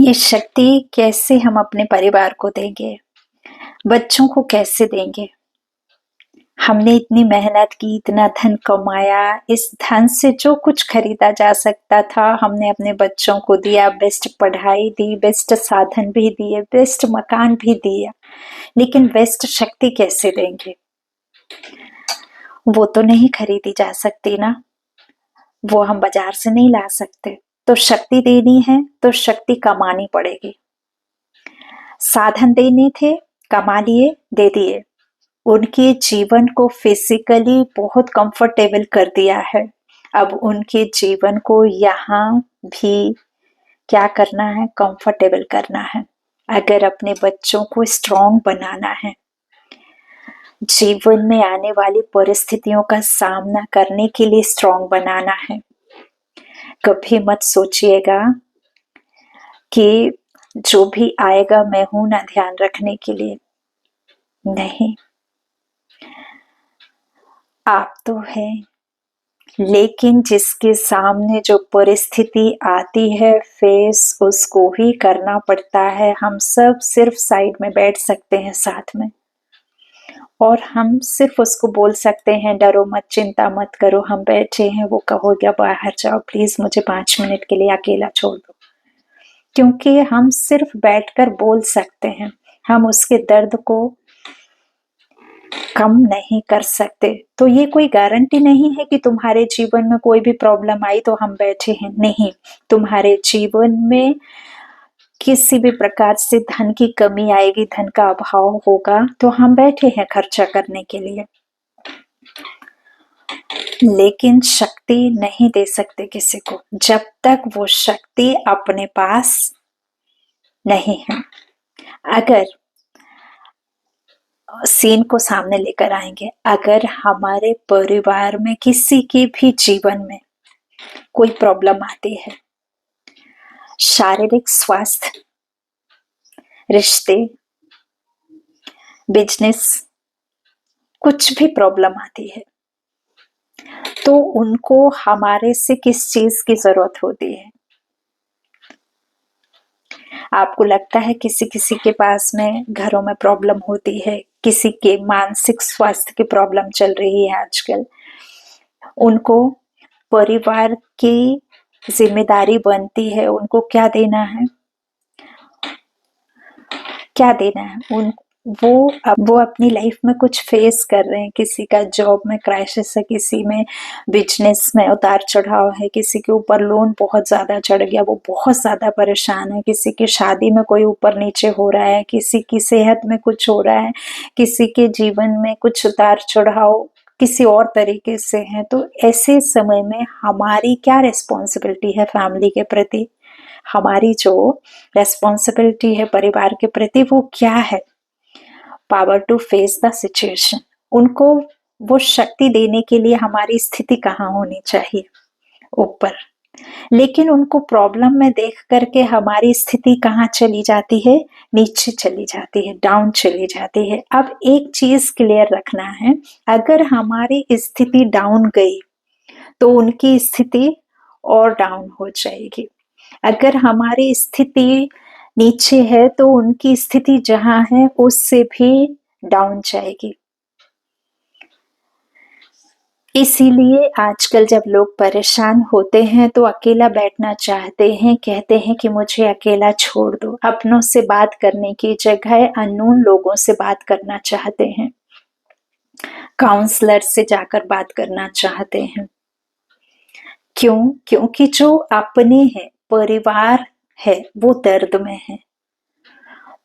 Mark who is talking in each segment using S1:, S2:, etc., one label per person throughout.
S1: ये शक्ति कैसे हम अपने परिवार को देंगे, बच्चों को कैसे देंगे? हमने इतनी मेहनत की, इतना धन कमाया, इस धन से जो कुछ खरीदा जा सकता था हमने अपने बच्चों को दिया, बेस्ट पढ़ाई दी, बेस्ट साधन भी दिए, बेस्ट मकान भी दिया, लेकिन बेस्ट शक्ति कैसे देंगे? वो तो नहीं खरीदी जा सकती ना, वो हम बाजार से नहीं ला सकते। तो शक्ति देनी है तो शक्ति कमानी पड़ेगी। साधन देने थे, कमा लिए, दे दिए। उनके जीवन को फिजिकली बहुत कंफर्टेबल कर दिया है। अब उनके जीवन को यहाँ भी क्या करना है? कंफर्टेबल करना है। अगर अपने बच्चों को स्ट्रॉन्ग बनाना है, जीवन में आने वाली परिस्थितियों का सामना करने के लिए स्ट्रॉन्ग बनाना है, कभी मत सोचिएगा कि जो भी आएगा मैं हूं ना ध्यान रखने के लिए। नहीं, आप तो हैं, लेकिन जिसके सामने जो परिस्थिति आती है फेस उसको ही करना पड़ता है। हम सब सिर्फ साइड में बैठ सकते हैं साथ में, और हम सिर्फ उसको बोल सकते हैं डरो मत, चिंता मत करो, हम बैठे हैं। वो कहोगे बाहर जाओ प्लीज, मुझे 5 मिनट के लिए अकेला छोड़ दो। क्योंकि हम सिर्फ बैठकर बोल सकते हैं, हम उसके दर्द को कम नहीं कर सकते। तो ये कोई गारंटी नहीं है कि तुम्हारे जीवन में कोई भी प्रॉब्लम आई तो हम बैठे हैं। नहीं, तुम्हारे जीवन में किसी भी प्रकार से धन की कमी आएगी, धन का अभाव होगा, तो हम बैठे हैं खर्चा करने के लिए, लेकिन शक्ति नहीं दे सकते किसी को जब तक वो शक्ति अपने पास नहीं है। अगर सीन को सामने लेकर आएंगे, अगर हमारे परिवार में किसी के भी जीवन में कोई प्रॉब्लम आती है, शारीरिक स्वास्थ्य, रिश्ते, बिजनेस, कुछ भी प्रॉब्लम आती है, तो उनको हमारे से किस चीज की जरूरत होती है? आपको लगता है किसी किसी के पास में घरों में प्रॉब्लम होती है, किसी के मानसिक स्वास्थ्य की प्रॉब्लम चल रही है आजकल, उनको परिवार की जिम्मेदारी बनती है, उनको क्या देना है? क्या देना है उन वो अपनी लाइफ में कुछ फेस कर रहे हैं, किसी का जॉब में क्राइसिस है, किसी में बिजनेस में उतार चढ़ाव है, किसी के ऊपर लोन बहुत ज्यादा चढ़ गया, वो बहुत ज्यादा परेशान है, किसी की शादी में कोई ऊपर नीचे हो रहा है, किसी की सेहत में कुछ हो रहा है, किसी के जीवन में कुछ उतार चढ़ाव किसी और तरीके से है। तो ऐसे समय में हमारी क्या रिस्पॉन्सिबिलिटी है फैमिली के प्रति? हमारी जो रेस्पॉन्सिबिलिटी है परिवार के प्रति वो क्या है? Power to face the situation. उनको वो शक्ति देने के लिए हमारी स्थिति कहाँ होनी चाहिए? ऊपर। लेकिन उनको प्रॉब्लम में देख करके हमारी स्थिति कहाँ चली जाती है? नीचे चली जाती है, डाउन चली जाती है। अब एक चीज क्लियर रखना है, अगर हमारी स्थिति डाउन गई तो उनकी स्थिति और डाउन हो जाएगी। अगर हमारी स्थिति नीचे है तो उनकी स्थिति जहां है उससे भी डाउन जाएगी। इसीलिए आजकल जब लोग परेशान होते हैं तो अकेला बैठना चाहते हैं, कहते हैं कि मुझे अकेला छोड़ दो। अपनों से बात करने की जगह अननोन लोगों से बात करना चाहते हैं, काउंसलर से जाकर बात करना चाहते हैं। क्यों? क्योंकि जो अपने हैं, परिवार है, वो दर्द में है।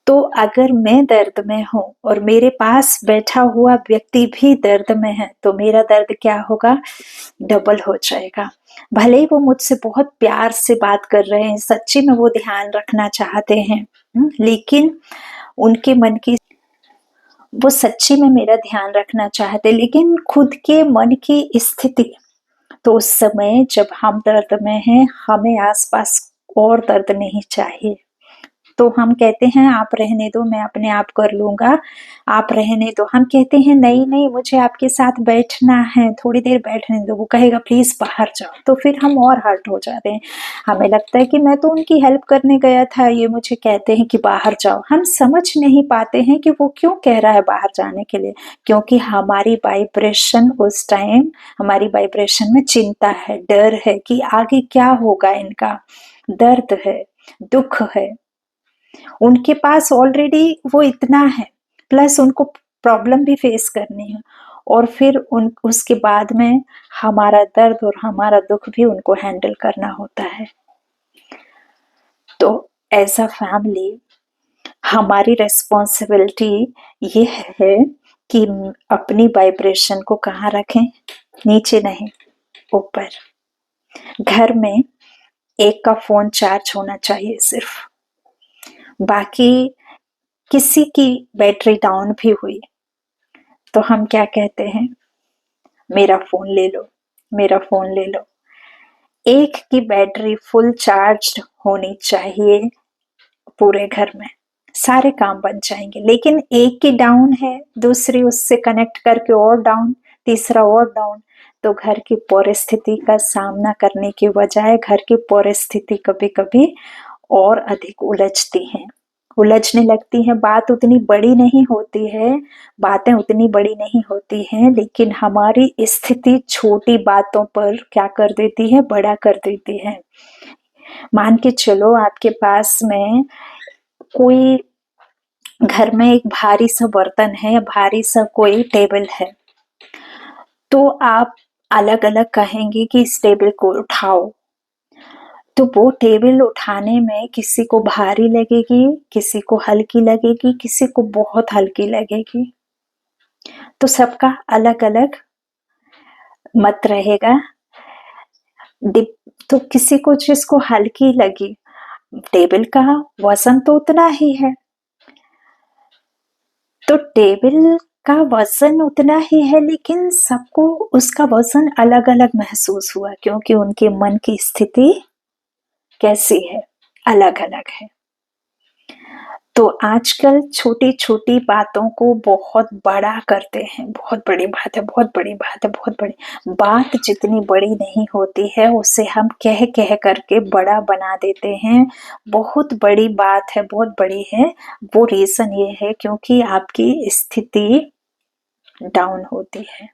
S1: तो अगर मैं दर्द में हूं और मेरे पास बैठा हुआ व्यक्ति भी दर्द में है तो मेरा दर्द क्या होगा? डबल हो जाएगा। भले ही वो मुझसे बहुत प्यार से बात कर रहे हैं, सच्ची में वो ध्यान रखना चाहते हैं, लेकिन उनके मन की वो सच्ची में मेरा ध्यान रखना चाहते, लेकिन खुद के मन की स्थिति, तो उस समय जब हम दर्द में हैं हमें आसपास और दर्द नहीं चाहिए। तो हम कहते हैं आप रहने दो, मैं अपने आप कर लूँगा, आप रहने दो। हम कहते हैं नहीं, नहीं मुझे आपके साथ बैठना है, थोड़ी देर बैठने दो। वो कहेगा प्लीज़ बाहर जाओ, तो फिर हम और हर्ट हो जाते हैं। हमें लगता है कि मैं तो उनकी हेल्प करने गया था, ये मुझे कहते हैं कि बाहर जाओ। हम समझ नहीं पाते हैं कि वो क्यों कह रहा है बाहर जाने के लिए, क्योंकि हमारी वाइब्रेशन उस टाइम, हमारी वाइब्रेशन में चिंता है, डर है कि आगे क्या होगा इनका, दर्द है, दुख है। उनके पास ऑलरेडी वो इतना है, प्लस उनको प्रॉब्लम भी फेस करनी है, और फिर उन उसके बाद में हमारा दर्द और हमारा दुख भी उनको हैंडल करना होता है। तो एज अ फैमिली हमारी रिस्पॉन्सिबिलिटी ये है कि अपनी वाइब्रेशन को कहाँ रखें, नीचे नहीं, ऊपर। घर में एक का फोन चार्ज होना चाहिए सिर्फ, बाकी किसी की बैटरी डाउन भी हुई तो हम क्या कहते हैं, मेरा फोन ले लो, मेरा फोन ले लो। एक की बैटरी फुल चार्ज होनी चाहिए पूरे घर में, सारे काम बन जाएंगे। लेकिन एक की डाउन है, दूसरी उससे कनेक्ट करके और डाउन, तीसरा और डाउन, तो घर की परिस्थिति का सामना करने की बजाय घर की परिस्थिति कभी कभी और अधिक उलझती हैं, उलझने लगती हैं। बात उतनी बड़ी नहीं होती है, बातें उतनी बड़ी नहीं होती हैं, लेकिन हमारी स्थिति छोटी बातों पर क्या कर देती है, बड़ा कर देती है। मान के चलो आपके पास में कोई घर में एक भारी सा बर्तन है या भारी सा कोई टेबल है, तो आप अलग अलग कहेंगे कि इस टेबल को उठाओ, तो वो टेबल उठाने में किसी को भारी लगेगी, किसी को हल्की लगेगी, किसी को बहुत हल्की लगेगी। तो सबका अलग अलग मत रहेगा। तो किसी को जिसको हल्की लगी, टेबल का वजन तो उतना ही है, तो टेबल का वजन उतना ही है, लेकिन सबको उसका वजन अलग अलग महसूस हुआ, क्योंकि उनके मन की स्थिति कैसी है, अलग अलग है। तो आजकल छोटी छोटी बातों को बहुत बड़ा करते हैं, बहुत बड़ी बात है, बहुत बड़ी बात है, बहुत बड़ी बात जितनी बड़ी नहीं होती है उसे हम कह कह करके बड़ा बना देते हैं। बहुत बड़ी बात है, बहुत बड़ी है। वो रीजन ये है क्योंकि आपकी स्थिति डाउन होती है।